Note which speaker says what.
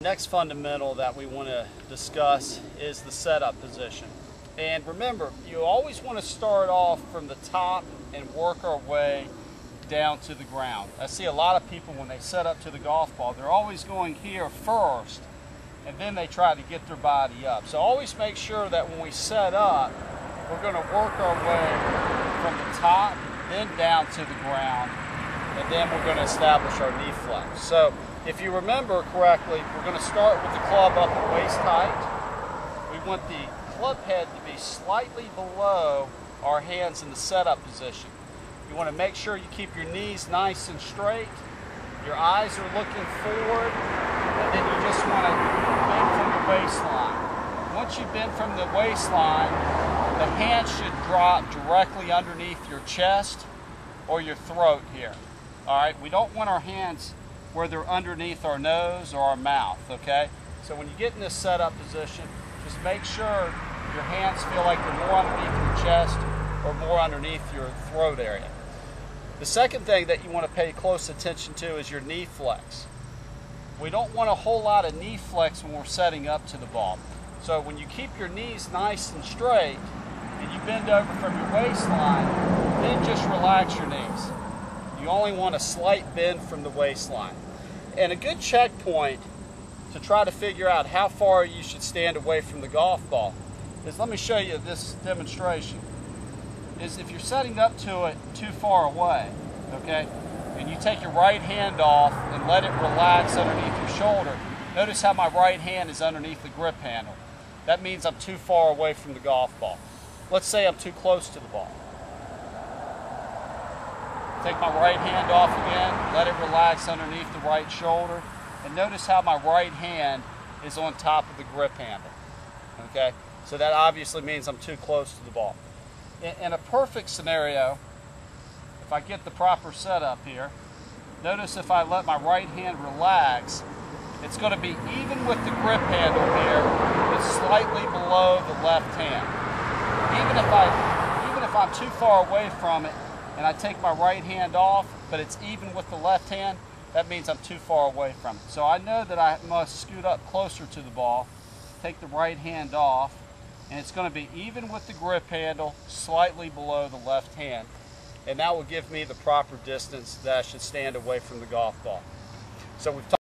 Speaker 1: Next fundamental that we want to discuss is the setup position. And remember, you always want to start off from the top and work our way down to the ground. I see a lot of people when they set up to the golf ball, they're always going here first and then they try to get their body up. So always make sure that when we set up, we're going to work our way from the top, then down to the ground, and then we're going to establish our knee flex. So if you remember correctly, we're going to start with the club up at waist height. We want the club head to be slightly below our hands in the setup position. You want to make sure you keep your knees nice and straight. Your eyes are looking forward, and then you just want to bend from the waistline. Once you bend from the waistline, the hands should drop directly underneath your chest or your throat here. All right, we don't want our hands where they're underneath our nose or our mouth, okay? So when you get in this setup position, just make sure your hands feel like they're more underneath your chest or more underneath your throat area. The second thing that you want to pay close attention to is your knee flex. We don't want a whole lot of knee flex when we're setting up to the ball. So when you keep your knees nice and straight and you bend over from your waistline, then just relax your knees. You only want a slight bend from the waistline. And a good checkpoint to try to figure out how far you should stand away from the golf ball is, let me show you this demonstration, is if you're setting up to it too far away, okay, and you take your right hand off and let it relax underneath your shoulder, notice how my right hand is underneath the grip handle. That means I'm too far away from the golf ball. Let's say I'm too close to the ball. Take my right hand off again, let it relax underneath the right shoulder, and notice how my right hand is on top of the grip handle, okay? So that obviously means I'm too close to the ball. In a perfect scenario, if I get the proper setup here, notice if I let my right hand relax, it's going to be even with the grip handle here, but slightly below the left hand. Even if I'm too far away from it, and I take my right hand off, but it's even with the left hand, that means I'm too far away from it. So I know that I must scoot up closer to the ball, take the right hand off, and it's going to be even with the grip handle, slightly below the left hand. And that will give me the proper distance that I should stand away from the golf ball. So we've talked